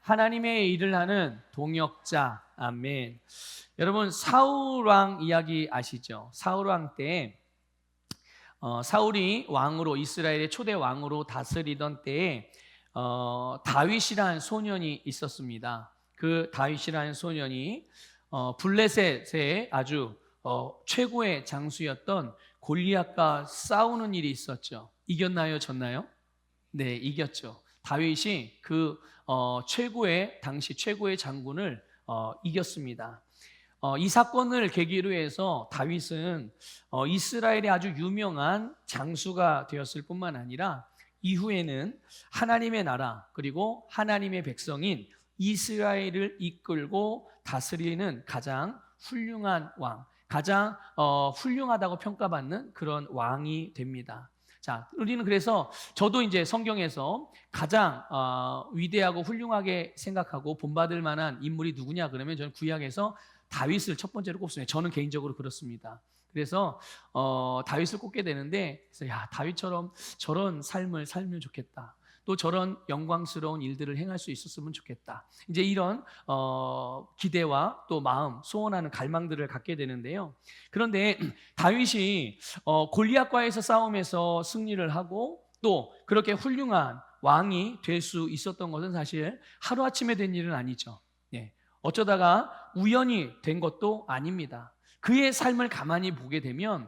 하나님의 일을 하는 동역자. 아멘. 여러분, 사울 왕 이야기 아시죠? 사울 왕 때 사울이 왕으로, 이스라엘의 초대 왕으로 다스리던 때에 다윗이라는 소년이 있었습니다. 그 다윗이라는 소년이 블레셋의 아주 최고의 장수였던 골리앗과 싸우는 일이 있었죠. 이겼나요? 졌나요? 네, 이겼죠. 다윗이 그 당시 최고의 장군을 이겼습니다. 이 사건을 계기로 해서 다윗은 이스라엘의 아주 유명한 장수가 되었을 뿐만 아니라 이후에는 하나님의 나라 그리고 하나님의 백성인 이스라엘을 이끌고 다스리는 가장 훌륭한 왕, 가장 훌륭하다고 평가받는 그런 왕이 됩니다. 자, 우리는 그래서 저도 이제 성경에서 가장 위대하고 훌륭하게 생각하고 본받을 만한 인물이 누구냐 그러면 저는 구약에서 다윗을 첫 번째로 꼽습니다. 저는 개인적으로 그렇습니다. 그래서 다윗을 꼽게 되는데, 그래서 다윗처럼 저런 삶을 살면 좋겠다. 또 저런 영광스러운 일들을 행할 수 있었으면 좋겠다. 이제 이런 기대와 또 마음, 소원하는 갈망들을 갖게 되는데요. 그런데 다윗이 골리앗과에서 싸움에서 승리를 하고 또 그렇게 훌륭한 왕이 될 수 있었던 것은 사실 하루아침에 된 일은 아니죠. 예. 어쩌다가 우연히 된 것도 아닙니다. 그의 삶을 가만히 보게 되면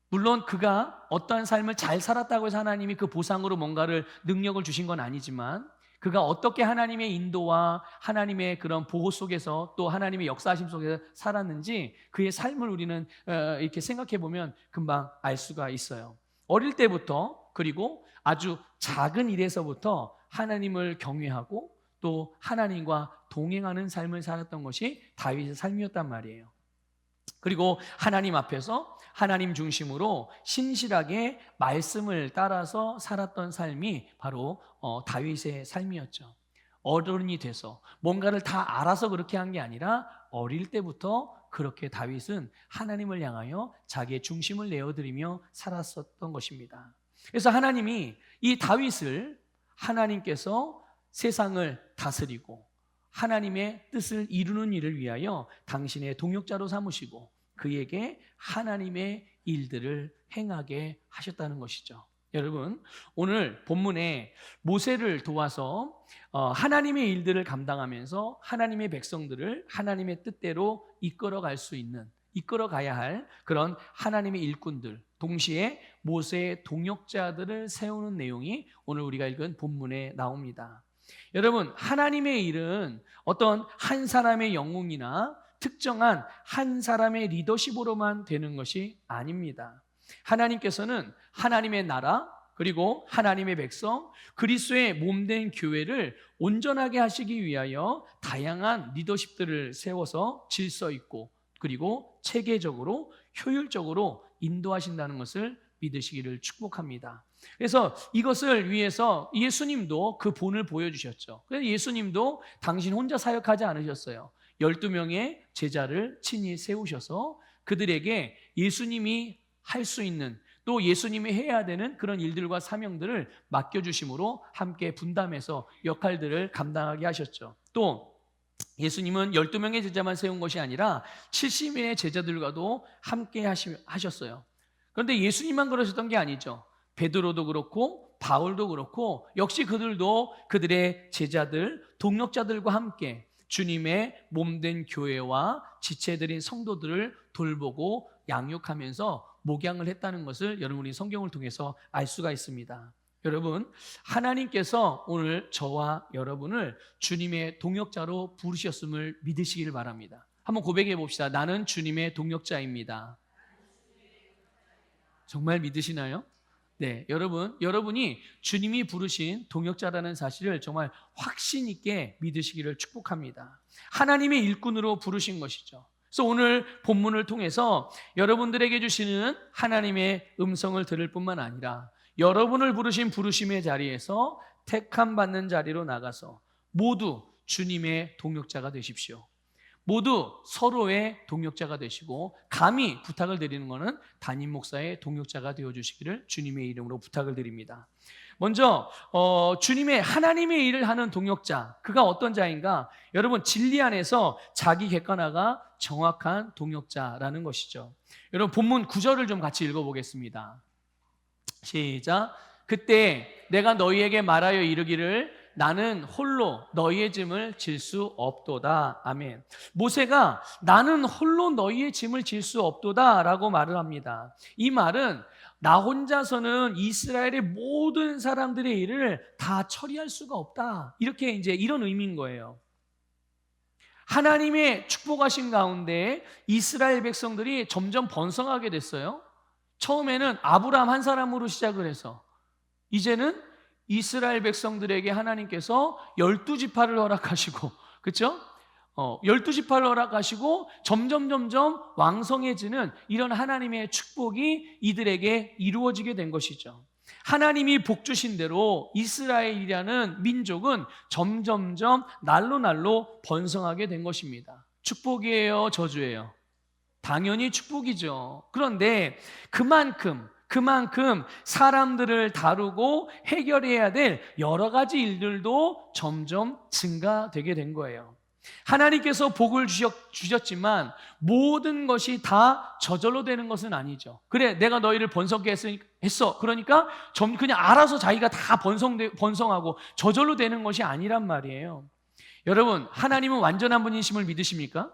물론 그가 어떠한 삶을 잘 살았다고 해서 하나님이 그 보상으로 뭔가를 능력을 주신 건 아니지만 그가 어떻게 하나님의 인도와 하나님의 그런 보호 속에서 또 하나님의 역사하심 속에서 살았는지 그의 삶을 우리는 이렇게 생각해 보면 금방 알 수가 있어요. 어릴 때부터 그리고 아주 작은 일에서부터 하나님을 경외하고 또 하나님과 동행하는 삶을 살았던 것이 다윗의 삶이었단 말이에요. 그리고 하나님 앞에서 하나님 중심으로 신실하게 말씀을 따라서 살았던 삶이 바로 다윗의 삶이었죠. 어른이 돼서 뭔가를 다 알아서 그렇게 한 게 아니라 어릴 때부터 그렇게 다윗은 하나님을 향하여 자기의 중심을 내어드리며 살았었던 것입니다. 그래서 하나님이 이 다윗을 하나님께서 세상을 다스리고 하나님의 뜻을 이루는 일을 위하여 당신의 동역자로 삼으시고 그에게 하나님의 일들을 행하게 하셨다는 것이죠. 여러분, 오늘 본문에 모세를 도와서 하나님의 일들을 감당하면서 하나님의 백성들을 하나님의 뜻대로 이끌어갈 수 있는, 이끌어가야 할 그런 하나님의 일꾼들, 동시에 모세의 동역자들을 세우는 내용이 오늘 우리가 읽은 본문에 나옵니다. 여러분, 하나님의 일은 어떤 한 사람의 영웅이나 특정한 한 사람의 리더십으로만 되는 것이 아닙니다. 하나님께서는 하나님의 나라 그리고 하나님의 백성 그리스도의 몸된 교회를 온전하게 하시기 위하여 다양한 리더십들을 세워서 질서 있고 그리고 체계적으로 효율적으로 인도하신다는 것을 믿으시기를 축복합니다. 그래서 이것을 위해서 예수님도 그 본을 보여주셨죠. 그래서 예수님도 당신 혼자 사역하지 않으셨어요. 12명의 제자를 친히 세우셔서 그들에게 예수님이 할 수 있는 또 예수님이 해야 되는 그런 일들과 사명들을 맡겨주심으로 함께 분담해서 역할들을 감당하게 하셨죠. 또 예수님은 12명의 제자만 세운 것이 아니라 70명의 제자들과도 함께 하셨어요. 그런데 예수님만 그러셨던 게 아니죠. 베드로도 그렇고 바울도 그렇고 역시 그들도 그들의 제자들, 동역자들과 함께 주님의 몸된 교회와 지체들인 성도들을 돌보고 양육하면서 목양을 했다는 것을 여러분이 성경을 통해서 알 수가 있습니다. 여러분, 하나님께서 오늘 저와 여러분을 주님의 동역자로 부르셨음을 믿으시길 바랍니다. 한번 고백해 봅시다. 나는 주님의 동역자입니다. 정말 믿으시나요? 네, 여러분이 주님이 부르신 동역자라는 사실을 정말 확신 있게 믿으시기를 축복합니다. 하나님의 일꾼으로 부르신 것이죠. 그래서 오늘 본문을 통해서 여러분들에게 주시는 하나님의 음성을 들을 뿐만 아니라 여러분을 부르신 부르심의 자리에서 택함 받는 자리로 나가서 모두 주님의 동역자가 되십시오. 모두 서로의 동역자가 되시고 감히 부탁을 드리는 것은 담임 목사의 동역자가 되어주시기를 주님의 이름으로 부탁을 드립니다. 먼저 주님의 하나님의 일을 하는 동역자, 그가 어떤 자인가? 여러분, 진리 안에서 자기 객관화가 정확한 동역자라는 것이죠. 여러분, 본문 9절을 좀 같이 읽어보겠습니다. 시작. 그때 내가 너희에게 말하여 이르기를 나는 홀로 너희의 짐을 질 수 없도다. 아멘. 모세가 나는 홀로 너희의 짐을 질 수 없도다 라고 말을 합니다. 이 말은 나 혼자서는 이스라엘의 모든 사람들의 일을 다 처리할 수가 없다, 이렇게 이제 이런 의미인 거예요. 하나님의 축복하신 가운데 이스라엘 백성들이 점점 번성하게 됐어요. 처음에는 아브라함 한 사람으로 시작을 해서 이제는 이스라엘 백성들에게 하나님께서 12지파를 허락하시고, 그렇죠? 12지파를 허락하시고 점점 왕성해지는 이런 하나님의 축복이 이들에게 이루어지게 된 것이죠. 하나님이 복 주신 대로 이스라엘이라는 민족은 점점 날로 번성하게 된 것입니다. 축복이에요, 저주예요? 당연히 축복이죠. 그런데 그만큼 사람들을 다루고 해결해야 될 여러 가지 일들도 점점 증가되게 된 거예요. 하나님께서 복을 주셨지만 모든 것이 다 저절로 되는 것은 아니죠. 그래, 내가 너희를 번성케 했어. 그러니까 그냥 알아서 자기가 다 번성하고 저절로 되는 것이 아니란 말이에요. 여러분, 하나님은 완전한 분이심을 믿으십니까?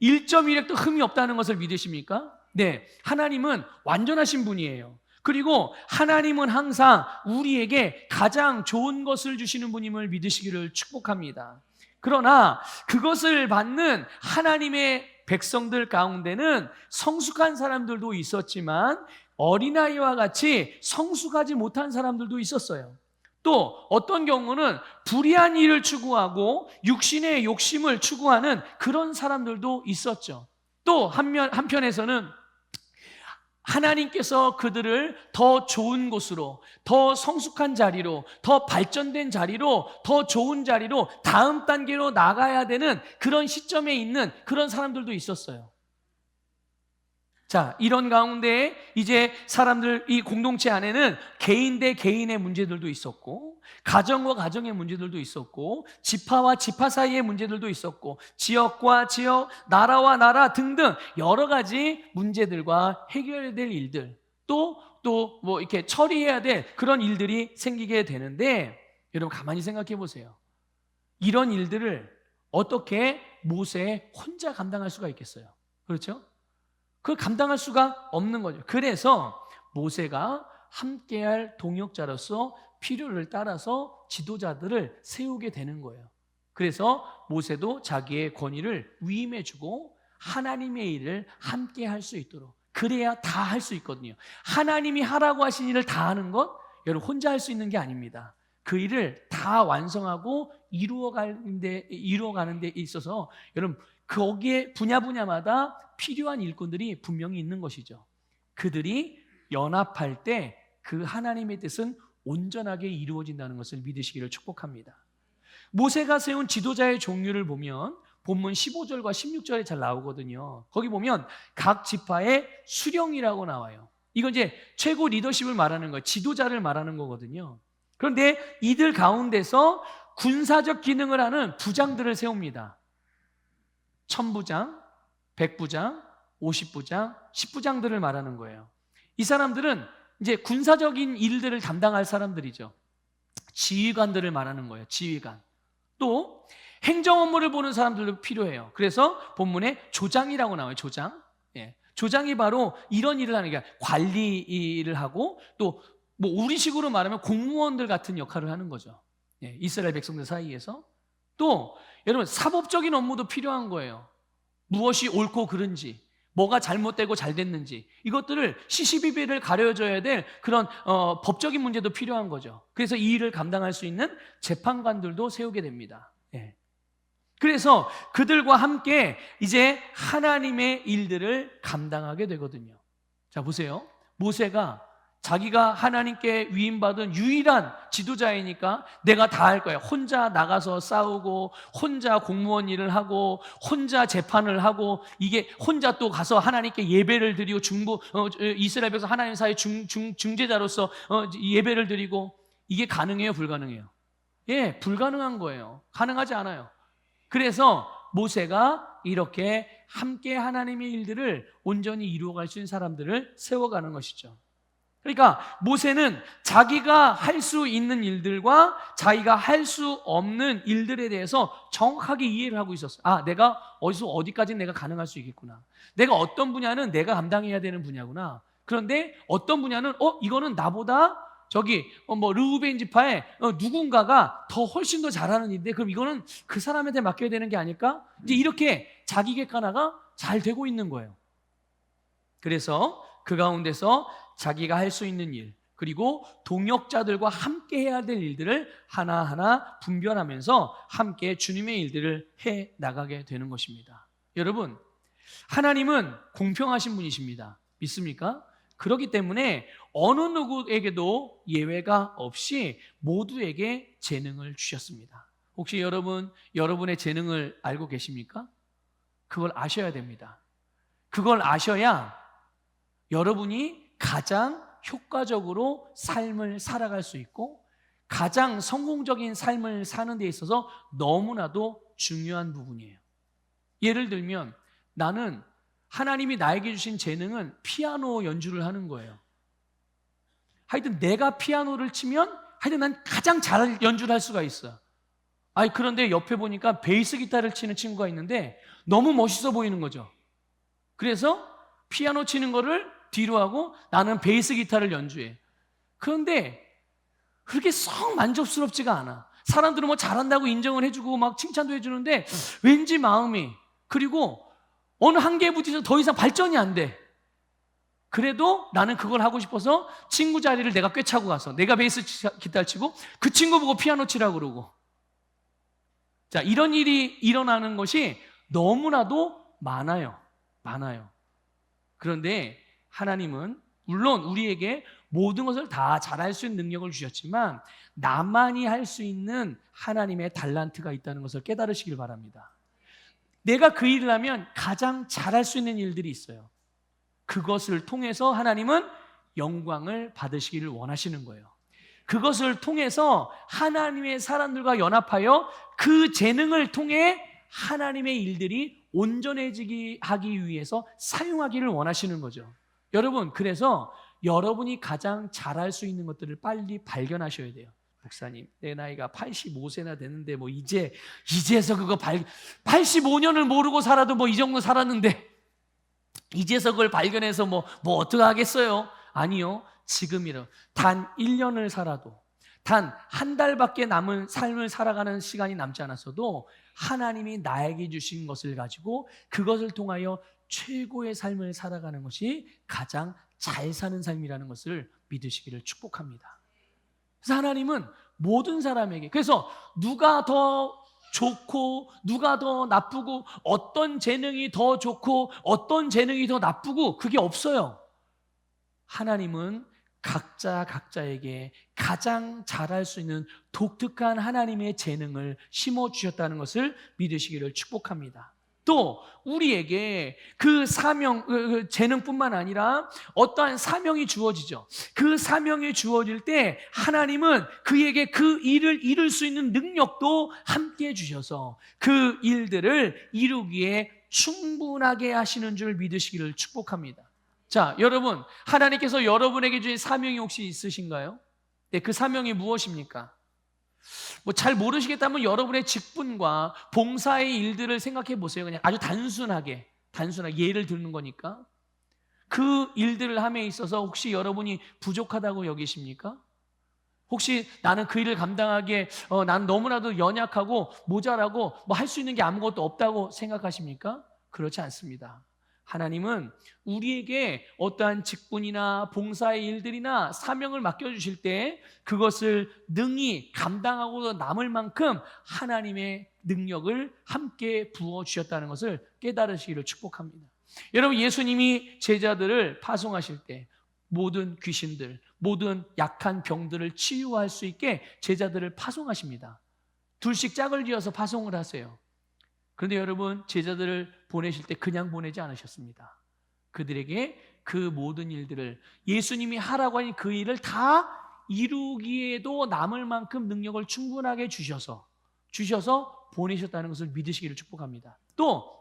1.1획도 흠이 없다는 것을 믿으십니까? 네, 하나님은 완전하신 분이에요. 그리고 하나님은 항상 우리에게 가장 좋은 것을 주시는 분임을 믿으시기를 축복합니다. 그러나 그것을 받는 하나님의 백성들 가운데는 성숙한 사람들도 있었지만 어린아이와 같이 성숙하지 못한 사람들도 있었어요. 또 어떤 경우는 불의한 일을 추구하고 육신의 욕심을 추구하는 그런 사람들도 있었죠. 또 한편에서는 하나님께서 그들을 더 좋은 곳으로, 더 성숙한 자리로, 더 발전된 자리로, 더 좋은 자리로, 다음 단계로 나가야 되는 그런 시점에 있는 그런 사람들도 있었어요. 자, 이런 가운데 이제 사람들, 이 공동체 안에는 개인 대 개인의 문제들도 있었고, 가정과 가정의 문제들도 있었고, 지파와 지파 사이의 문제들도 있었고, 지역과 지역, 나라와 나라 등등 여러 가지 문제들과 해결해야 될 일들, 또 뭐 이렇게 처리해야 될 그런 일들이 생기게 되는데, 여러분 가만히 생각해 보세요. 이런 일들을 어떻게 모세 혼자 감당할 수가 있겠어요? 그렇죠? 그걸 감당할 수가 없는 거죠. 그래서 모세가 함께할 동역자로서 필요를 따라서 지도자들을 세우게 되는 거예요. 그래서 모세도 자기의 권위를 위임해주고 하나님의 일을 함께 할 수 있도록, 그래야 다 할 수 있거든요. 하나님이 하라고 하신 일을 다 하는 것, 여러분 혼자 할 수 있는 게 아닙니다. 그 일을 다 완성하고 이루어가는 데 있어서 여러분 거기에 분야마다 필요한 일꾼들이 분명히 있는 것이죠. 그들이 연합할 때 그 하나님의 뜻은 온전하게 이루어진다는 것을 믿으시기를 축복합니다. 모세가 세운 지도자의 종류를 보면 본문 15절과 16절에 잘 나오거든요. 거기 보면 각 지파의 수령이라고 나와요. 이건 이제 최고 리더십을 말하는 거예요. 지도자를 말하는 거거든요. 그런데 이들 가운데서 군사적 기능을 하는 부장들을 세웁니다. 1000부장, 100부장, 50부장, 10부장들을 말하는 거예요. 이 사람들은 이제 군사적인 일들을 담당할 사람들이죠. 지휘관들을 말하는 거예요. 지휘관. 또 행정 업무를 보는 사람들도 필요해요. 그래서 본문에 조장이라고 나와요. 조장. 예. 조장이 바로 이런 일을 하는 게 관리 일을 하고, 또 뭐 우리식으로 말하면 공무원들 같은 역할을 하는 거죠. 예. 이스라엘 백성들 사이에서. 또 여러분 사법적인 업무도 필요한 거예요. 무엇이 옳고 그른지, 뭐가 잘못되고 잘 됐는지, 이것들을 시시비비를 가려줘야 될 그런 법적인 문제도 필요한 거죠. 그래서 이 일을 감당할 수 있는 재판관들도 세우게 됩니다. 예. 그래서 그들과 함께 이제 하나님의 일들을 감당하게 되거든요. 자, 보세요. 모세가 자기가 하나님께 위임받은 유일한 지도자이니까 내가 다 할 거야. 혼자 나가서 싸우고, 혼자 공무원 일을 하고, 혼자 재판을 하고, 이게 혼자 또 가서 하나님께 예배를 드리고, 이스라엘 백성 하나님 사이 중재자로서 예배를 드리고, 이게 가능해요, 불가능해요? 예, 불가능한 거예요. 가능하지 않아요. 그래서 모세가 이렇게 함께 하나님의 일들을 온전히 이루어갈 수 있는 사람들을 세워가는 것이죠. 그러니까 모세는 자기가 할 수 있는 일들과 자기가 할 수 없는 일들에 대해서 정확하게 이해를 하고 있었어요. 아, 내가 어디서 어디까지 내가 가능할 수 있겠구나. 내가 어떤 분야는 내가 감당해야 되는 분야구나. 그런데 어떤 분야는 이거는 나보다 저기 르우벤 지파에 누군가가 더 훨씬 더 잘하는 일인데 그럼 이거는 그 사람한테 맡겨야 되는 게 아닐까? 이제 이렇게 자기 객관화가 잘 되고 있는 거예요. 그래서 그 가운데서 자기가 할 수 있는 일, 그리고 동역자들과 함께 해야 될 일들을 하나하나 분별하면서 함께 주님의 일들을 해 나가게 되는 것입니다. 여러분, 하나님은 공평하신 분이십니다. 믿습니까? 그렇기 때문에 어느 누구에게도 예외가 없이 모두에게 재능을 주셨습니다. 혹시 여러분의 재능을 알고 계십니까? 그걸 아셔야 됩니다. 그걸 아셔야 여러분이 가장 효과적으로 삶을 살아갈 수 있고 가장 성공적인 삶을 사는 데 있어서 너무나도 중요한 부분이에요. 예를 들면 나는 하나님이 나에게 주신 재능은 피아노 연주를 하는 거예요. 하여튼 내가 피아노를 치면 하여튼 난 가장 잘 연주를 할 수가 있어요. 그런데 옆에 보니까 베이스 기타를 치는 친구가 있는데 너무 멋있어 보이는 거죠. 그래서 피아노 치는 거를 뒤로 하고 나는 베이스 기타를 연주해. 그런데 그렇게 썩 만족스럽지가 않아. 사람들은 뭐 잘한다고 인정을 해주고 막 칭찬도 해주는데 왠지 마음이, 그리고 어느 한계에 부딪혀서 더 이상 발전이 안 돼. 그래도 나는 그걸 하고 싶어서 친구 자리를 내가 꿰차고 가서 내가 베이스 기타를 치고 그 친구 보고 피아노 치라고 그러고. 자, 이런 일이 일어나는 것이 너무나도 많아요. 그런데 하나님은 물론 우리에게 모든 것을 다 잘할 수 있는 능력을 주셨지만 나만이 할 수 있는 하나님의 달란트가 있다는 것을 깨달으시길 바랍니다. 내가 그 일을 하면 가장 잘할 수 있는 일들이 있어요. 그것을 통해서 하나님은 영광을 받으시기를 원하시는 거예요. 그것을 통해서 하나님의 사람들과 연합하여 그 재능을 통해 하나님의 일들이 온전해지기 하기 위해서 사용하기를 원하시는 거죠. 여러분, 그래서 여러분이 가장 잘할 수 있는 것들을 빨리 발견하셔야 돼요. 목사님, 내 나이가 85세나 되는데 이제서 그거 85년을 모르고 살아도 이 정도 살았는데 이제서 그걸 발견해서 어떻게 하겠어요? 아니요. 지금이라 단 1년을 살아도 단 한 달밖에 남은 삶을 살아가는 시간이 남지 않았어도 하나님이 나에게 주신 것을 가지고 그것을 통하여 최고의 삶을 살아가는 것이 가장 잘 사는 삶이라는 것을 믿으시기를 축복합니다. 그래서 하나님은 모든 사람에게, 그래서 누가 더 좋고 누가 더 나쁘고 어떤 재능이 더 좋고 어떤 재능이 더 나쁘고 그게 없어요. 하나님은 각자에게 가장 잘할 수 있는 독특한 하나님의 재능을 심어주셨다는 것을 믿으시기를 축복합니다. 또 우리에게 그 사명, 그 재능뿐만 아니라 어떠한 사명이 주어지죠. 그 사명이 주어질 때 하나님은 그에게 그 일을 이룰 수 있는 능력도 함께 주셔서 그 일들을 이루기에 충분하게 하시는 줄 믿으시기를 축복합니다. 자, 여러분, 하나님께서 여러분에게 주신 사명이 혹시 있으신가요? 네, 그 사명이 무엇입니까? 잘 모르시겠다면 여러분의 직분과 봉사의 일들을 생각해 보세요. 그냥 아주 단순하게 예를 들는 거니까. 그 일들을 함에 있어서 혹시 여러분이 부족하다고 여기십니까? 혹시 나는 그 일을 감당하기에 난 너무나도 연약하고 모자라고 할 수 있는 게 아무것도 없다고 생각하십니까? 그렇지 않습니다. 하나님은 우리에게 어떠한 직분이나 봉사의 일들이나 사명을 맡겨주실 때 그것을 능히 감당하고 남을 만큼 하나님의 능력을 함께 부어주셨다는 것을 깨달으시기를 축복합니다. 여러분, 예수님이 제자들을 파송하실 때 모든 귀신들, 모든 약한 병들을 치유할 수 있게 제자들을 파송하십니다. 둘씩 짝을 지어서 파송을 하세요. 그런데 여러분, 제자들을 보내실 때 그냥 보내지 않으셨습니다. 그들에게 그 모든 일들을 예수님이 하라고 하니 그 일을 다 이루기에도 남을 만큼 능력을 충분하게 주셔서 보내셨다는 것을 믿으시기를 축복합니다. 또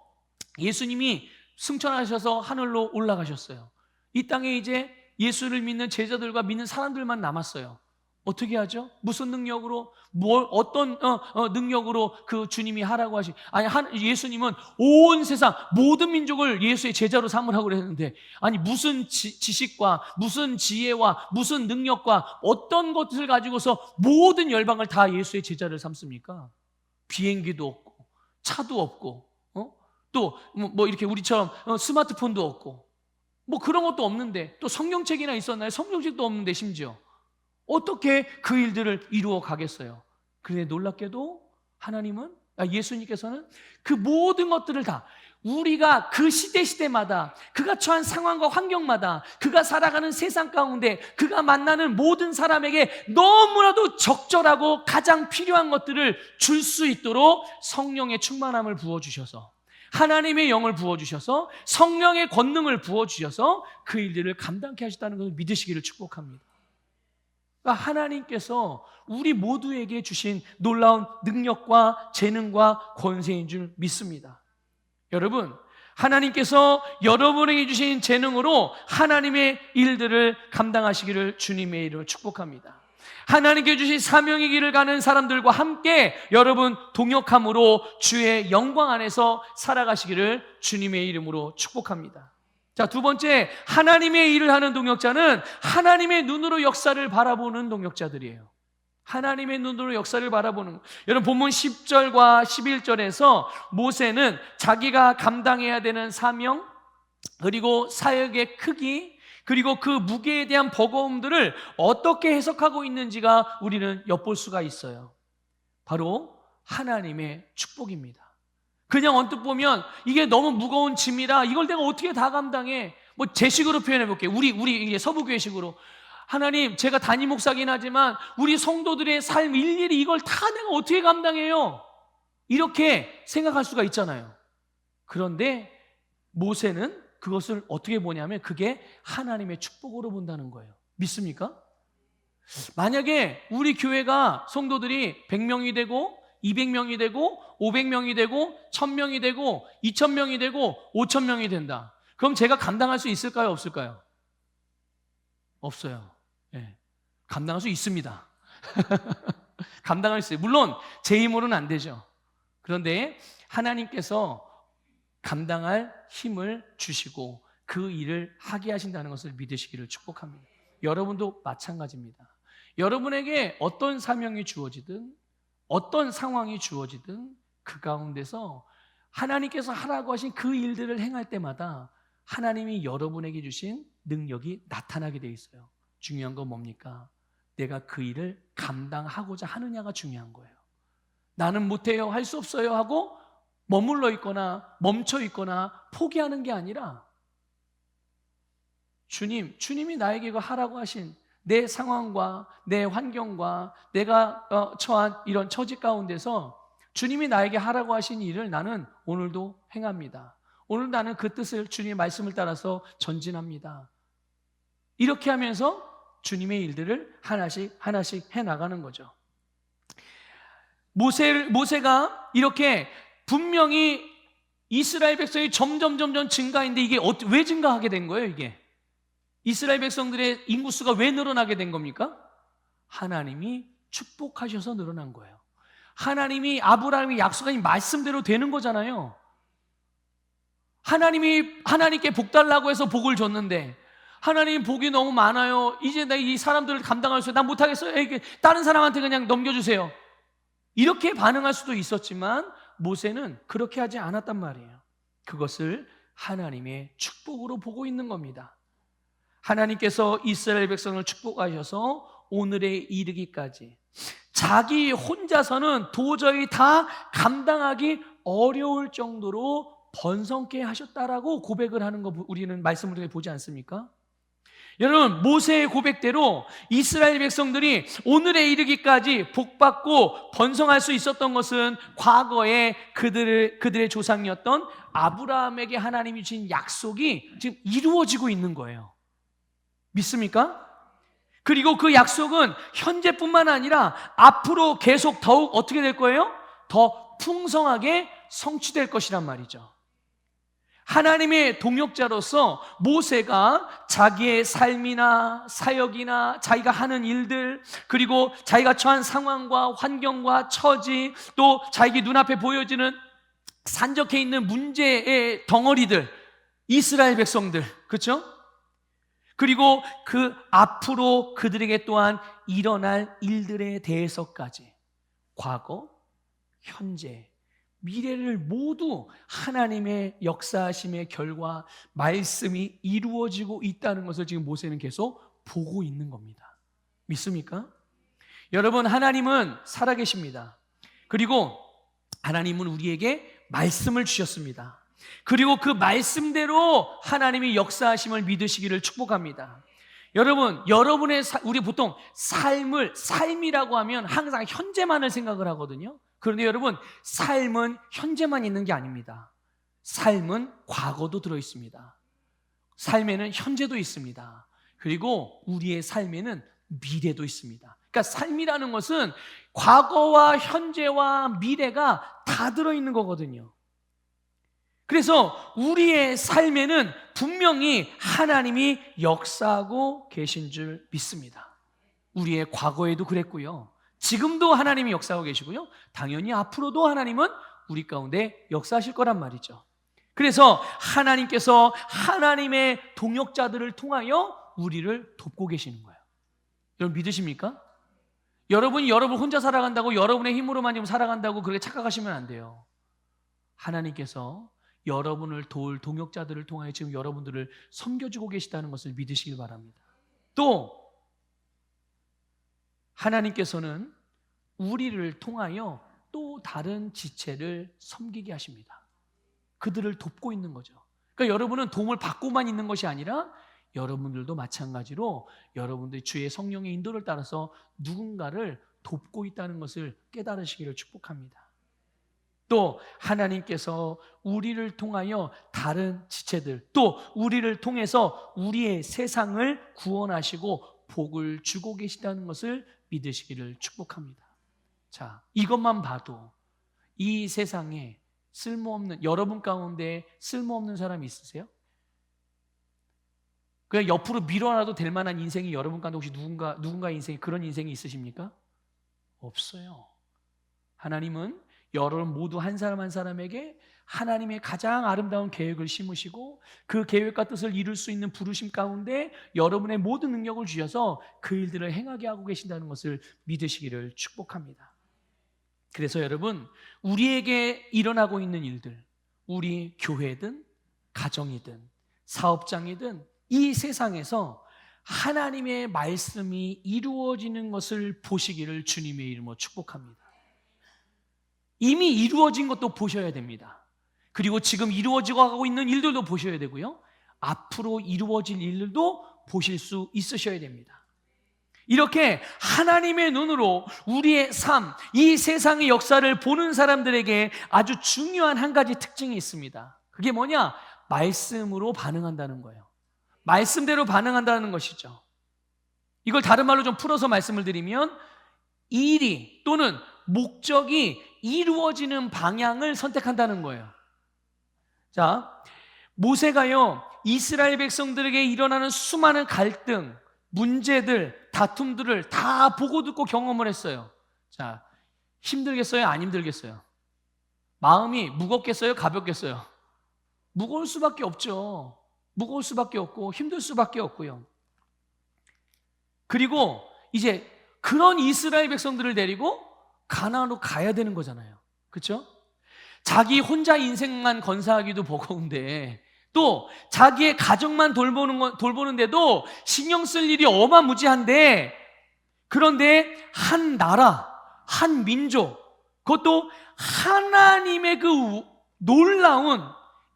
예수님이 승천하셔서 하늘로 올라가셨어요. 이 땅에 이제 예수를 믿는 제자들과 믿는 사람들만 남았어요. 어떻게 하죠? 무슨 능력으로, 어떤 능력으로 그 주님이 하라고 예수님은 온 세상 모든 민족을 예수의 제자로 삼으라고 그랬는데, 아니 무슨 지식과 무슨 지혜와 무슨 능력과 어떤 것을 가지고서 모든 열방을 다 예수의 제자를 삼습니까? 비행기도 없고 차도 없고 또 이렇게 우리처럼 스마트폰도 없고 그런 것도 없는데, 또 성경책이나 있었나요? 성경책도 없는데 심지어 어떻게 그 일들을 이루어 가겠어요? 그런데 놀랍게도 예수님께서는 그 모든 것들을 다 우리가 그 시대마다 그가 처한 상황과 환경마다 그가 살아가는 세상 가운데 그가 만나는 모든 사람에게 너무나도 적절하고 가장 필요한 것들을 줄 수 있도록 성령의 충만함을 부어주셔서, 하나님의 영을 부어주셔서, 성령의 권능을 부어주셔서 그 일들을 감당케 하셨다는 것을 믿으시기를 축복합니다. 그러니까 하나님께서 우리 모두에게 주신 놀라운 능력과 재능과 권세인 줄 믿습니다. 여러분, 하나님께서 여러분에게 주신 재능으로 하나님의 일들을 감당하시기를 주님의 이름으로 축복합니다. 하나님께 주신 사명의 길을 가는 사람들과 함께 여러분 동역함으로 주의 영광 안에서 살아가시기를 주님의 이름으로 축복합니다. 자, 두 번째, 하나님의 일을 하는 동역자는 하나님의 눈으로 역사를 바라보는 동역자들이에요. 하나님의 눈으로 역사를 바라보는, 여러분 본문 10절과 11절에서 모세는 자기가 감당해야 되는 사명, 그리고 사역의 크기, 그리고 그 무게에 대한 버거움들을 어떻게 해석하고 있는지가 우리는 엿볼 수가 있어요. 바로 하나님의 축복입니다. 그냥 언뜻 보면 이게 너무 무거운 짐이라 이걸 내가 어떻게 다 감당해? 제 식으로 표현해 볼게요. 우리 서부교회식으로. 하나님, 제가 담임 목사긴 하지만 우리 성도들의 삶 일일이 이걸 다 내가 어떻게 감당해요? 이렇게 생각할 수가 있잖아요. 그런데 모세는 그것을 어떻게 보냐면 그게 하나님의 축복으로 본다는 거예요. 믿습니까? 만약에 우리 교회가 성도들이 100명이 되고 200명이 되고 500명이 되고 1000명이 되고 2000명이 되고 5000명이 된다. 그럼 제가 감당할 수 있을까요? 없을까요? 없어요. 네. 감당할 수 있습니다. 감당할 수 있어요. 물론 제 힘으로는 안 되죠. 그런데 하나님께서 감당할 힘을 주시고 그 일을 하게 하신다는 것을 믿으시기를 축복합니다. 여러분도 마찬가지입니다. 여러분에게 어떤 사명이 주어지든 어떤 상황이 주어지든 그 가운데서 하나님께서 하라고 하신 그 일들을 행할 때마다 하나님이 여러분에게 주신 능력이 나타나게 돼 있어요. 중요한 건 뭡니까? 내가 그 일을 감당하고자 하느냐가 중요한 거예요. 나는 못해요, 할 수 없어요 하고 머물러 있거나 멈춰 있거나 포기하는 게 아니라 주님이 나에게 이거 하라고 하신 내 상황과 내 환경과 내가 처한 이런 처지 가운데서 주님이 나에게 하라고 하신 일을 나는 오늘도 행합니다. 오늘 나는 그 뜻을, 주님의 말씀을 따라서 전진합니다. 이렇게 하면서 주님의 일들을 하나씩 해나가는 거죠. 모세가 이렇게 분명히 이스라엘 백성이 점점 증가했는데 이게 왜 증가하게 된 거예요? 이게 이스라엘 백성들의 인구수가 왜 늘어나게 된 겁니까? 하나님이 축복하셔서 늘어난 거예요. 하나님이 아브라함이 약속한 말씀대로 되는 거잖아요. 하나님께 복 달라고 해서 복을 줬는데 하나님 복이 너무 많아요. 이제 나 이 사람들을 감당할 수 없어요. 난 못하겠어요. 다른 사람한테 그냥 넘겨주세요. 이렇게 반응할 수도 있었지만 모세는 그렇게 하지 않았단 말이에요. 그것을 하나님의 축복으로 보고 있는 겁니다. 하나님께서 이스라엘 백성을 축복하셔서 오늘에 이르기까지 자기 혼자서는 도저히 다 감당하기 어려울 정도로 번성케 하셨다라고 고백을 하는 거 우리는 말씀을 통해 보지 않습니까? 여러분, 모세의 고백대로 이스라엘 백성들이 오늘에 이르기까지 복받고 번성할 수 있었던 것은 과거에 그들의 조상이었던 아브라함에게 하나님이 주신 약속이 지금 이루어지고 있는 거예요. 믿습니까? 그리고 그 약속은 현재뿐만 아니라 앞으로 계속 더욱 어떻게 될 거예요? 더 풍성하게 성취될 것이란 말이죠. 하나님의 동역자로서 모세가 자기의 삶이나 사역이나 자기가 하는 일들, 그리고 자기가 처한 상황과 환경과 처지, 또 자기 눈앞에 보여지는 산적해 있는 문제의 덩어리들, 이스라엘 백성들, 그렇죠? 그리고 그 앞으로 그들에게 또한 일어날 일들에 대해서까지 과거, 현재, 미래를 모두 하나님의 역사하심의 결과 말씀이 이루어지고 있다는 것을 지금 모세는 계속 보고 있는 겁니다. 믿습니까? 여러분, 하나님은 살아계십니다. 그리고 하나님은 우리에게 말씀을 주셨습니다. 그리고 그 말씀대로 하나님이 역사하심을 믿으시기를 축복합니다. 여러분, 우리 보통 삶이라고 하면 항상 현재만을 생각을 하거든요. 그런데 여러분, 삶은 현재만 있는 게 아닙니다. 삶은 과거도 들어있습니다. 삶에는 현재도 있습니다. 그리고 우리의 삶에는 미래도 있습니다. 그러니까 삶이라는 것은 과거와 현재와 미래가 다 들어있는 거거든요. 그래서 우리의 삶에는 분명히 하나님이 역사하고 계신 줄 믿습니다. 우리의 과거에도 그랬고요, 지금도 하나님이 역사하고 계시고요, 당연히 앞으로도 하나님은 우리 가운데 역사하실 거란 말이죠. 그래서 하나님께서 하나님의 동역자들을 통하여 우리를 돕고 계시는 거예요. 여러분 믿으십니까? 여러분 혼자 살아간다고, 여러분의 힘으로만 지금 살아간다고 그렇게 착각하시면 안 돼요. 하나님께서 여러분을 도울 동역자들을 통하여 지금 여러분들을 섬겨주고 계시다는 것을 믿으시길 바랍니다. 또 하나님께서는 우리를 통하여 또 다른 지체를 섬기게 하십니다. 그들을 돕고 있는 거죠. 그러니까 여러분은 도움을 받고만 있는 것이 아니라 여러분들도 마찬가지로 여러분들이 주의 성령의 인도를 따라서 누군가를 돕고 있다는 것을 깨달으시기를 축복합니다. 또 하나님께서 우리를 통하여 다른 지체들, 또 우리를 통해서 우리의 세상을 구원하시고 복을 주고 계시다는 것을 믿으시기를 축복합니다. 자, 이것만 봐도 이 세상에 여러분 가운데 쓸모없는 사람이 있으세요? 그냥 옆으로 밀어놔도 될 만한 인생이 여러분 가운데 혹시 누군가 인생에 그런 인생이 있으십니까? 없어요. 하나님은 여러분 모두 한 사람 한 사람에게 하나님의 가장 아름다운 계획을 심으시고 그 계획과 뜻을 이룰 수 있는 부르심 가운데 여러분의 모든 능력을 주셔서 그 일들을 행하게 하고 계신다는 것을 믿으시기를 축복합니다. 그래서 여러분, 우리에게 일어나고 있는 일들, 우리 교회든 가정이든 사업장이든 이 세상에서 하나님의 말씀이 이루어지는 것을 보시기를 주님의 이름으로 축복합니다. 이미 이루어진 것도 보셔야 됩니다. 그리고 지금 이루어지고 가고 있는 일들도 보셔야 되고요, 앞으로 이루어질 일들도 보실 수 있으셔야 됩니다. 이렇게 하나님의 눈으로 우리의 삶, 이 세상의 역사를 보는 사람들에게 아주 중요한 한 가지 특징이 있습니다. 그게 뭐냐? 말씀으로 반응한다는 거예요. 말씀대로 반응한다는 것이죠. 이걸 다른 말로 좀 풀어서 말씀을 드리면 일이 또는 목적이 이루어지는 방향을 선택한다는 거예요. 자, 모세가요, 이스라엘 백성들에게 일어나는 수많은 갈등, 문제들, 다툼들을 다 보고 듣고 경험을 했어요. 자, 힘들겠어요? 안 힘들겠어요? 마음이 무겁겠어요? 가볍겠어요? 무거울 수밖에 없죠. 무거울 수밖에 없고 힘들 수밖에 없고요. 그리고 이제 그런 이스라엘 백성들을 데리고 가나안으로 가야 되는 거잖아요. 그렇죠? 자기 혼자 인생만 건사하기도 버거운데 또 자기의 가정만 돌보는데도 신경 쓸 일이 어마무지한데, 그런데 한 나라, 한 민족, 그것도 하나님의 그 놀라운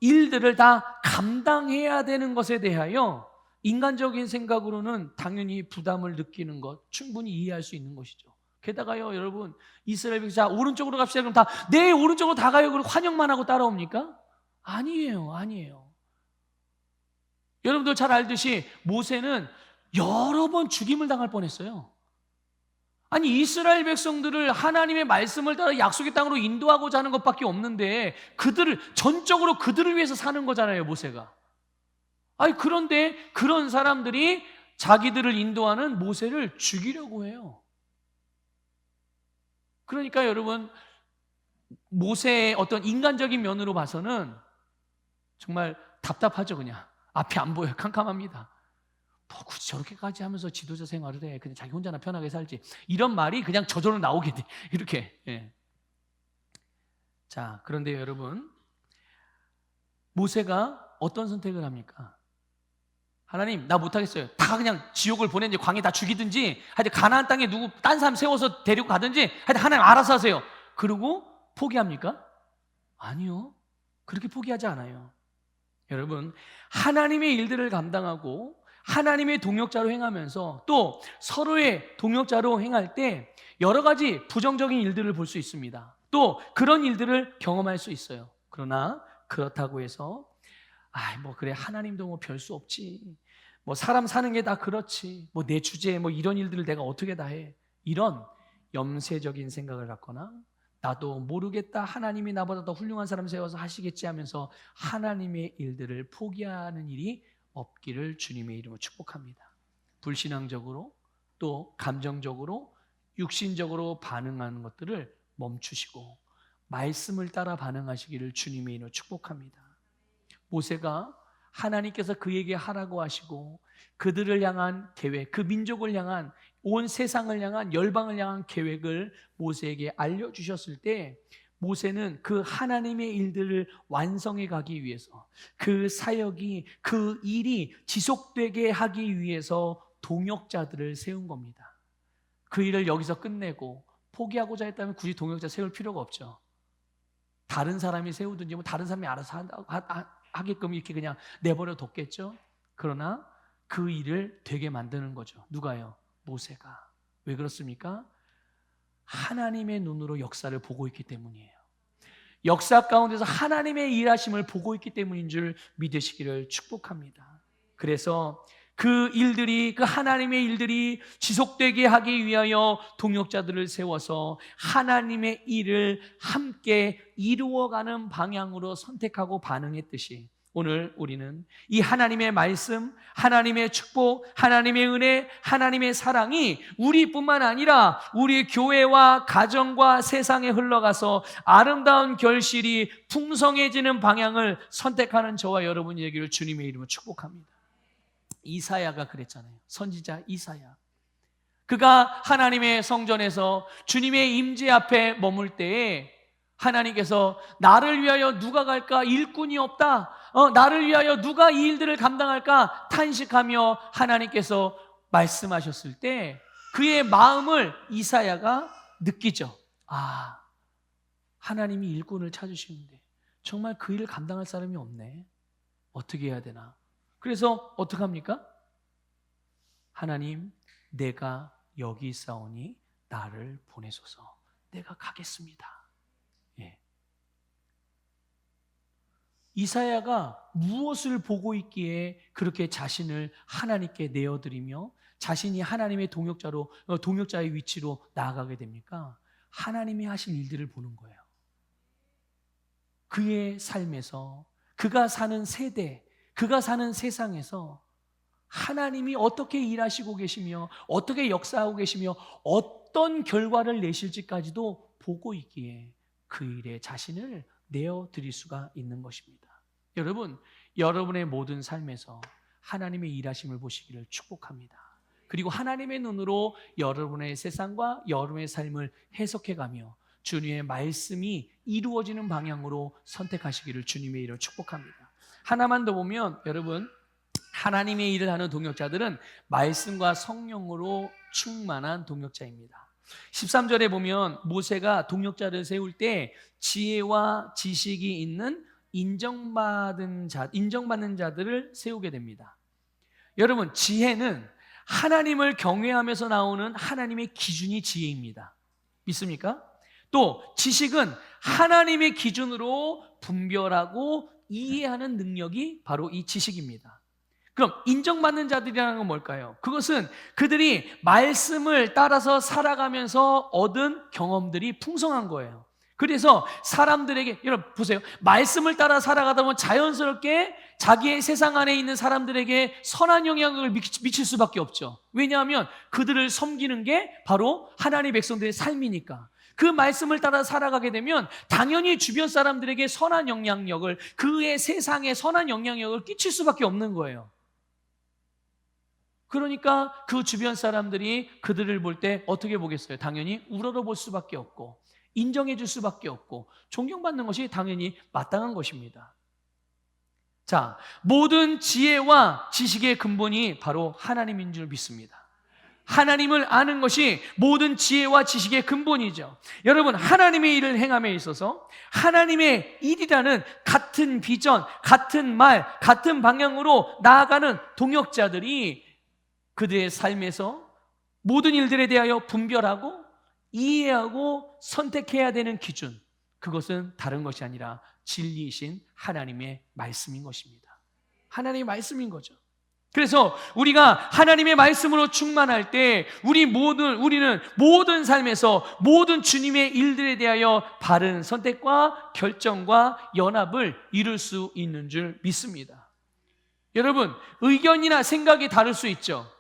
일들을 다 감당해야 되는 것에 대하여 인간적인 생각으로는 당연히 부담을 느끼는 것 충분히 이해할 수 있는 것이죠. 게다가요, 여러분, 이스라엘 백성 오른쪽으로 갑시다. 그럼 다 네, 오른쪽으로 다 가요. 그리고 환영만 하고 따라옵니까? 아니에요. 여러분들 잘 알듯이 모세는 여러 번 죽임을 당할 뻔했어요. 아니, 이스라엘 백성들을 하나님의 말씀을 따라 약속의 땅으로 인도하고자 하는 것밖에 없는데 전적으로 그들을 위해서 사는 거잖아요, 모세가. 아니, 그런데 그런 사람들이 자기들을 인도하는 모세를 죽이려고 해요. 그러니까 여러분, 모세의 어떤 인간적인 면으로 봐서는 정말 답답하죠. 그냥 앞이 안 보여요. 캄캄합니다. 뭐 굳이 저렇게까지 하면서 지도자 생활을 해. 그냥 자기 혼자나 편하게 살지. 이런 말이 그냥 저절로 나오게 돼. 이렇게. 예. 자, 그런데 여러분, 모세가 어떤 선택을 합니까? 하나님, 나 못하겠어요. 다 그냥 지옥을 보내든지 광에 다 죽이든지, 하여튼 가나안 땅에 딴 사람 세워서 데리고 가든지, 하여튼 하나님 알아서 하세요. 그러고 포기합니까? 아니요. 그렇게 포기하지 않아요. 여러분, 하나님의 일들을 감당하고 하나님의 동역자로 행하면서 또 서로의 동역자로 행할 때 여러 가지 부정적인 일들을 볼 수 있습니다. 또 그런 일들을 경험할 수 있어요. 그러나 그렇다고 해서 뭐 그래, 하나님도 뭐 별 수 없지, 뭐 사람 사는 게 다 그렇지, 뭐 내 주제에 뭐 이런 일들을 내가 어떻게 다 해, 이런 염세적인 생각을 갖거나 나도 모르겠다, 하나님이 나보다 더 훌륭한 사람 세워서 하시겠지 하면서 하나님의 일들을 포기하는 일이 없기를 주님의 이름으로 축복합니다. 불신앙적으로 또 감정적으로 육신적으로 반응하는 것들을 멈추시고 말씀을 따라 반응하시기를 주님의 이름으로 축복합니다. 모세가 하나님께서 그에게 하라고 하시고 그들을 향한 계획, 그 민족을 향한, 온 세상을 향한, 열방을 향한 계획을 모세에게 알려주셨을 때 모세는 그 하나님의 일들을 완성해 가기 위해서, 그 사역이, 그 일이 지속되게 하기 위해서 동역자들을 세운 겁니다. 그 일을 여기서 끝내고 포기하고자 했다면 굳이 동역자 세울 필요가 없죠. 다른 사람이 세우든지 뭐 다른 사람이 알아서 하게끔 이렇게 그냥 내버려 뒀겠죠. 그러나 그 일을 되게 만드는 거죠. 누가요? 모세가. 왜 그렇습니까? 하나님의 눈으로 역사를 보고 있기 때문이에요. 역사 가운데서 하나님의 일하심을 보고 있기 때문인 줄 믿으시기를 축복합니다. 그래서 그 하나님의 일들이 지속되게 하기 위하여 동역자들을 세워서 하나님의 일을 함께 이루어가는 방향으로 선택하고 반응했듯이 오늘 우리는 이 하나님의 말씀, 하나님의 축복, 하나님의 은혜, 하나님의 사랑이 우리뿐만 아니라 우리 교회와 가정과 세상에 흘러가서 아름다운 결실이 풍성해지는 방향을 선택하는 저와 여러분이 되기를 주님의 이름으로 축복합니다. 이사야가 그랬잖아요. 선지자 이사야. 그가 하나님의 성전에서 주님의 임재 앞에 머물 때에 하나님께서 나를 위하여 누가 갈까? 일꾼이 없다. 나를 위하여 누가 이 일들을 감당할까? 탄식하며 하나님께서 말씀하셨을 때 그의 마음을 이사야가 느끼죠. 하나님이 일꾼을 찾으시는데 정말 그 일을 감당할 사람이 없네. 어떻게 해야 되나? 그래서 어떻게 합니까? 하나님, 내가 여기 있사오니 나를 보내소서. 내가 가겠습니다. 예. 이사야가 무엇을 보고 있기에 그렇게 자신을 하나님께 내어드리며 자신이 하나님의 동역자의 위치로 나아가게 됩니까? 하나님이 하신 일들을 보는 거예요. 그의 삶에서, 그가 사는 세대, 그가 사는 세상에서 하나님이 어떻게 일하시고 계시며 어떻게 역사하고 계시며 어떤 결과를 내실지까지도 보고 있기에 그 일에 자신을 내어드릴 수가 있는 것입니다. 여러분, 여러분의 모든 삶에서 하나님의 일하심을 보시기를 축복합니다. 그리고 하나님의 눈으로 여러분의 세상과 여러분의 삶을 해석해가며 주님의 말씀이 이루어지는 방향으로 선택하시기를 주님의 이름으로 축복합니다. 하나만 더 보면 여러분, 하나님의 일을 하는 동역자들은 말씀과 성령으로 충만한 동역자입니다. 13절에 보면 모세가 동역자를 세울 때 지혜와 지식이 있는 인정받는 자들을 세우게 됩니다. 여러분, 지혜는 하나님을 경외하면서 나오는 하나님의 기준이 지혜입니다. 믿습니까? 또 지식은 하나님의 기준으로 분별하고 이해하는 능력이 바로 이 지식입니다. 그럼 인정받는 자들이라는 건 뭘까요? 그것은 그들이 말씀을 따라서 살아가면서 얻은 경험들이 풍성한 거예요. 그래서 사람들에게, 여러분 보세요. 말씀을 따라 살아가다 보면 자연스럽게 자기의 세상 안에 있는 사람들에게 선한 영향을 미칠 수밖에 없죠. 왜냐하면 그들을 섬기는 게 바로 하나님의 백성들의 삶이니까. 그 말씀을 따라 살아가게 되면 당연히 주변 사람들에게 선한 영향력을, 그의 세상에 선한 영향력을 끼칠 수밖에 없는 거예요. 그러니까 그 주변 사람들이 그들을 볼 때 어떻게 보겠어요? 당연히 우러러볼 수밖에 없고 인정해 줄 수밖에 없고 존경받는 것이 당연히 마땅한 것입니다. 자, 모든 지혜와 지식의 근본이 바로 하나님인 줄 믿습니다. 하나님을 아는 것이 모든 지혜와 지식의 근본이죠. 여러분, 하나님의 일을 행함에 있어서 하나님의 일이라는 같은 비전, 같은 말, 같은 방향으로 나아가는 동역자들이 그들의 삶에서 모든 일들에 대하여 분별하고 이해하고 선택해야 되는 기준, 그것은 다른 것이 아니라 진리이신 하나님의 말씀인 것입니다. 하나님의 말씀인 거죠. 그래서 우리가 하나님의 말씀으로 충만할 때 우리는 모든 삶에서 모든 주님의 일들에 대하여 바른 선택과 결정과 연합을 이룰 수 있는 줄 믿습니다. 여러분, 의견이나 생각이 다를 수 있죠.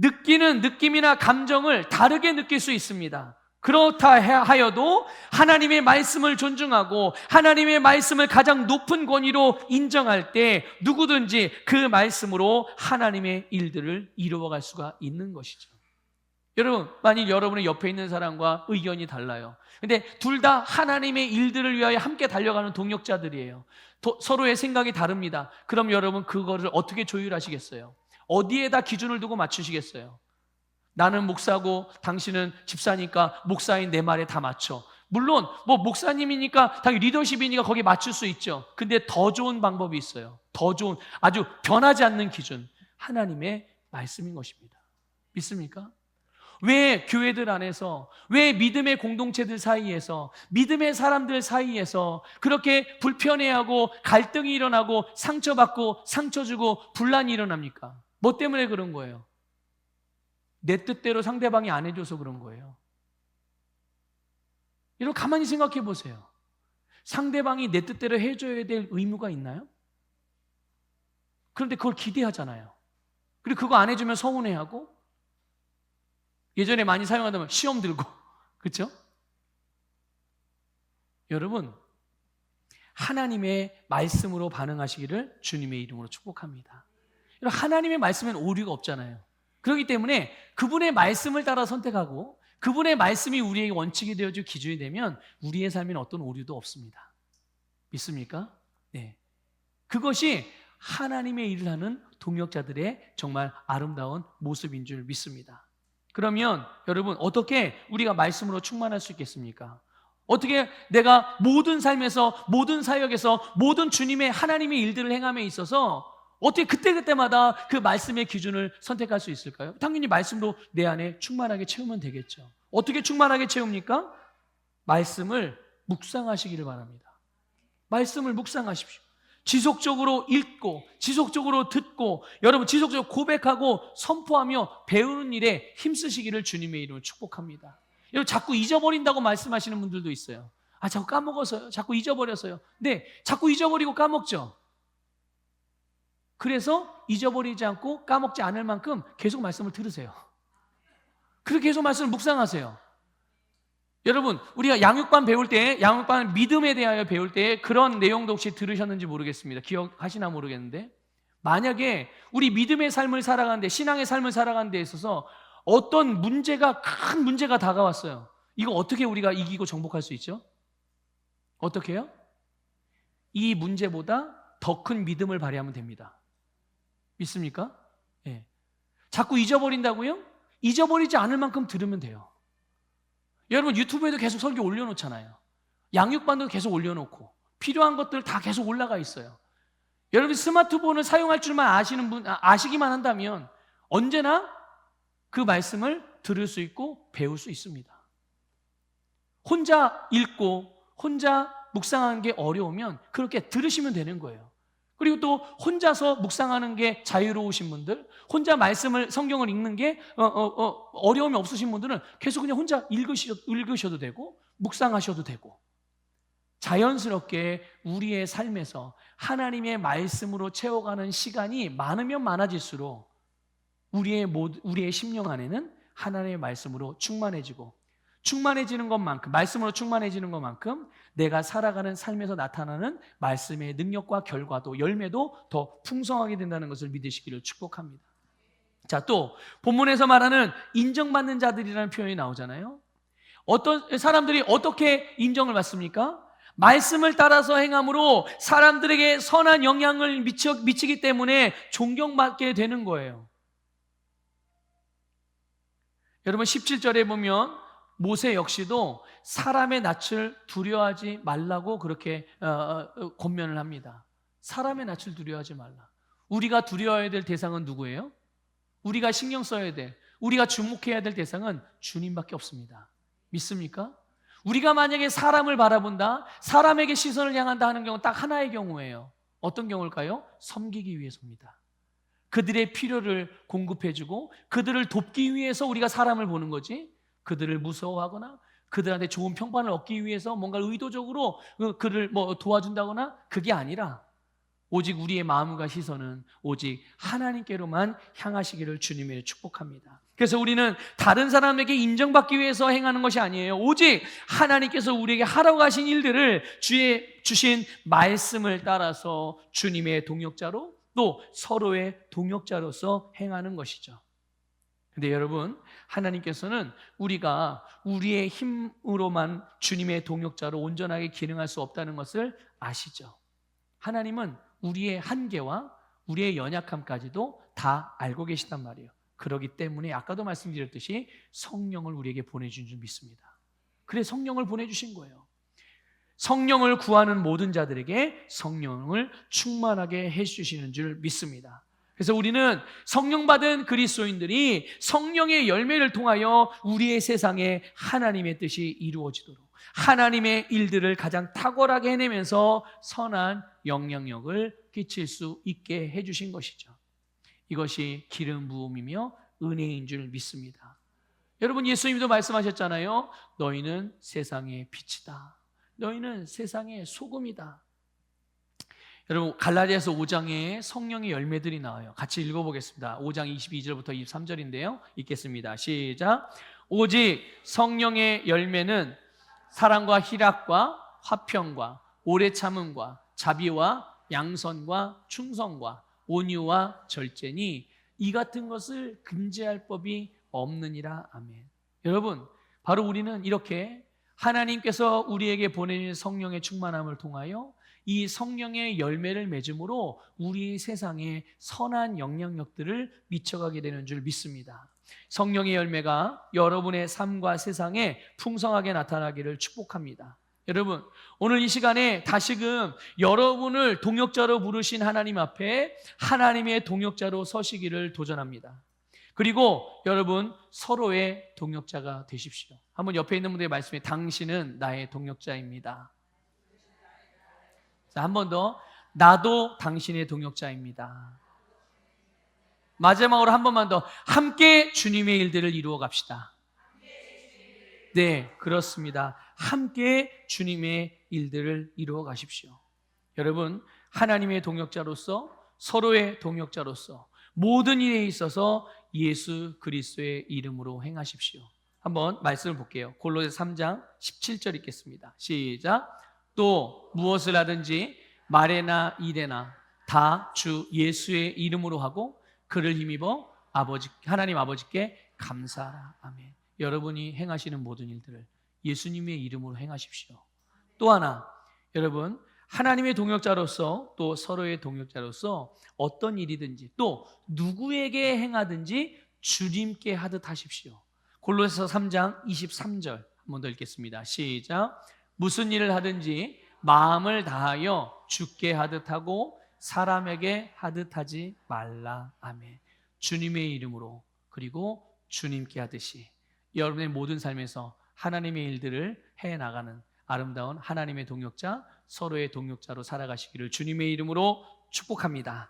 느끼는 느낌이나 감정을 다르게 느낄 수 있습니다. 그렇다 하여도 하나님의 말씀을 존중하고 하나님의 말씀을 가장 높은 권위로 인정할 때 누구든지 그 말씀으로 하나님의 일들을 이루어갈 수가 있는 것이죠. 여러분, 만일 여러분의 옆에 있는 사람과 의견이 달라요. 근데 둘 다 하나님의 일들을 위하여 함께 달려가는 동역자들이에요. 서로의 생각이 다릅니다. 그럼 여러분 그거를 어떻게 조율하시겠어요? 어디에다 기준을 두고 맞추시겠어요? 나는 목사고 당신은 집사니까 목사인 내 말에 다 맞춰. 물론 목사님이니까 당연히 리더십이니까 거기에 맞출 수 있죠. 근데 더 좋은 방법이 있어요. 더 좋은, 아주 변하지 않는 기준, 하나님의 말씀인 것입니다. 믿습니까? 왜 교회들 안에서, 왜 믿음의 공동체들 사이에서, 믿음의 사람들 사이에서 그렇게 불편해하고 갈등이 일어나고 상처받고 상처 주고 분란이 일어납니까? 뭐 때문에 그런 거예요? 내 뜻대로 상대방이 안 해줘서 그런 거예요. 여러분 가만히 생각해 보세요. 상대방이 내 뜻대로 해줘야 될 의무가 있나요? 그런데 그걸 기대하잖아요. 그리고 그거 안 해주면 서운해하고, 예전에 많이 사용하다면 시험 들고, 그렇죠? 여러분, 하나님의 말씀으로 반응하시기를 주님의 이름으로 축복합니다. 여러분, 하나님의 말씀엔 오류가 없잖아요. 그렇기 때문에 그분의 말씀을 따라 선택하고 그분의 말씀이 우리에게 원칙이 되어줄 기준이 되면 우리의 삶에는 어떤 오류도 없습니다. 믿습니까? 네. 그것이 하나님의 일을 하는 동역자들의 정말 아름다운 모습인 줄 믿습니다. 그러면 여러분, 어떻게 우리가 말씀으로 충만할 수 있겠습니까? 어떻게 내가 모든 삶에서, 모든 사역에서, 모든 주님의 하나님의 일들을 행함에 있어서 어떻게 그때그때마다 그 말씀의 기준을 선택할 수 있을까요? 당연히 말씀으로 내 안에 충만하게 채우면 되겠죠. 어떻게 충만하게 채웁니까? 말씀을 묵상하시기를 바랍니다. 말씀을 묵상하십시오. 지속적으로 읽고 지속적으로 듣고 여러분 지속적으로 고백하고 선포하며 배우는 일에 힘쓰시기를 주님의 이름으로 축복합니다. 여러분 자꾸 잊어버린다고 말씀하시는 분들도 있어요. 자꾸 까먹어서요. 자꾸 잊어버려서요. 네, 자꾸 잊어버리고 까먹죠. 그래서 잊어버리지 않고 까먹지 않을 만큼 계속 말씀을 들으세요. 그렇게 계속 말씀을 묵상하세요. 여러분, 우리가 양육반 배울 때, 양육반 믿음에 대하여 배울 때 그런 내용도 혹시 들으셨는지 모르겠습니다. 기억하시나 모르겠는데, 만약에 우리 믿음의 삶을 살아가는데, 신앙의 삶을 살아가는 데 있어서 어떤 문제가, 큰 문제가 다가왔어요. 이거 어떻게 우리가 이기고 정복할 수 있죠? 어떻게 해요? 이 문제보다 더 큰 믿음을 발휘하면 됩니다. 믿습니까? 예. 자꾸 잊어버린다고요? 잊어버리지 않을 만큼 들으면 돼요. 여러분 유튜브에도 계속 설교 올려놓잖아요. 양육반도 계속 올려놓고 필요한 것들 다 계속 올라가 있어요. 여러분 스마트폰을 사용할 줄만 아시는 분, 아시기만 한다면 언제나 그 말씀을 들을 수 있고 배울 수 있습니다. 혼자 읽고 혼자 묵상하는 게 어려우면 그렇게 들으시면 되는 거예요. 그리고 또 혼자서 묵상하는 게 자유로우신 분들, 혼자 성경을 읽는 게 어려움이 없으신 분들은 계속 그냥 혼자 읽으셔도 되고 묵상하셔도 되고, 자연스럽게 우리의 삶에서 하나님의 말씀으로 채워가는 시간이 많으면 많아질수록 우리의 심령 안에는 하나님의 말씀으로 충만해지는 것만큼, 말씀으로 충만해지는 것만큼 내가 살아가는 삶에서 나타나는 말씀의 능력과 결과도, 열매도 더 풍성하게 된다는 것을 믿으시기를 축복합니다. 자, 또 본문에서 말하는 인정받는 자들이라는 표현이 나오잖아요. 어떤 사람들이 어떻게 인정을 받습니까? 말씀을 따라서 행함으로 사람들에게 선한 영향을 미치기 때문에 존경받게 되는 거예요. 여러분 17절에 보면 모세 역시도 사람의 낯을 두려워하지 말라고 그렇게 권면을 합니다. 사람의 낯을 두려워하지 말라. 우리가 두려워해야 될 대상은 누구예요? 우리가 신경 써야 될, 우리가 주목해야 될 대상은 주님밖에 없습니다. 믿습니까? 우리가 만약에 사람을 바라본다, 사람에게 시선을 향한다 하는 경우는 딱 하나의 경우예요. 어떤 경우일까요? 섬기기 위해서입니다. 그들의 필요를 공급해주고 그들을 돕기 위해서 우리가 사람을 보는 거지, 그들을 무서워하거나 그들한테 좋은 평판을 얻기 위해서 뭔가 의도적으로 그를 도와준다거나 그게 아니라 오직 우리의 마음과 시선은 오직 하나님께로만 향하시기를 주님의 축복합니다. 그래서 우리는 다른 사람에게 인정받기 위해서 행하는 것이 아니에요. 오직 하나님께서 우리에게 하라고 하신 일들을 주신 말씀을 따라서 주님의 동역자로, 또 서로의 동역자로서 행하는 것이죠. 근데 여러분, 하나님께서는 우리가 우리의 힘으로만 주님의 동역자로 온전하게 기능할 수 없다는 것을 아시죠? 하나님은 우리의 한계와 우리의 연약함까지도 다 알고 계시단 말이에요. 그렇기 때문에 아까도 말씀드렸듯이 성령을 우리에게 보내준 줄 믿습니다. 그래, 성령을 보내주신 거예요. 성령을 구하는 모든 자들에게 성령을 충만하게 해주시는 줄 믿습니다. 그래서 우리는 성령 받은 그리스도인들이 성령의 열매를 통하여 우리의 세상에 하나님의 뜻이 이루어지도록 하나님의 일들을 가장 탁월하게 해내면서 선한 영향력을 끼칠 수 있게 해주신 것이죠. 이것이 기름 부음이며 은혜인 줄 믿습니다. 여러분, 예수님도 말씀하셨잖아요. 너희는 세상의 빛이다. 너희는 세상의 소금이다. 여러분, 갈라디아서 5장에 성령의 열매들이 나와요. 같이 읽어보겠습니다. 5장 22절부터 23절인데요. 읽겠습니다. 시작. 오직 성령의 열매는 사랑과 희락과 화평과 오래 참음과 자비와 양선과 충성과 온유와 절제니 이 같은 것을 금지할 법이 없느니라. 아멘. 여러분, 바로 우리는 이렇게 하나님께서 우리에게 보내는 성령의 충만함을 통하여 이 성령의 열매를 맺음으로 우리 세상에 선한 영향력들을 미쳐가게 되는 줄 믿습니다. 성령의 열매가 여러분의 삶과 세상에 풍성하게 나타나기를 축복합니다. 여러분, 오늘 이 시간에 다시금 여러분을 동역자로 부르신 하나님 앞에 하나님의 동역자로 서시기를 도전합니다. 그리고 여러분, 서로의 동역자가 되십시오. 한번 옆에 있는 분들의 말씀에 당신은 나의 동역자입니다. 자, 한 번 더. 나도 당신의 동역자입니다. 마지막으로 한 번만 더. 함께 주님의 일들을 이루어 갑시다. 네, 그렇습니다. 함께 주님의 일들을 이루어 가십시오. 여러분, 하나님의 동역자로서, 서로의 동역자로서 모든 일에 있어서 예수 그리스도의 이름으로 행하십시오. 한번 말씀을 볼게요. 골로새 3장 17절 읽겠습니다. 시작. 또 무엇을 하든지 말에나 일에나 다 주 예수의 이름으로 하고 그를 힘입어 하나님 아버지께 감사하라. 아멘. 여러분이 행하시는 모든 일들을 예수님의 이름으로 행하십시오. 또 하나, 여러분, 하나님의 동역자로서 또 서로의 동역자로서 어떤 일이든지 또 누구에게 행하든지 주님께 하듯 하십시오. 골로새서 3장 23절 한 번 더 읽겠습니다. 시작. 무슨 일을 하든지 마음을 다하여 주께 하듯 하고 사람에게 하듯 하지 말라. 아멘. 주님의 이름으로 그리고 주님께 하듯이 여러분의 모든 삶에서 하나님의 일들을 해나가는 아름다운 하나님의 동역자, 서로의 동역자로 살아가시기를 주님의 이름으로 축복합니다.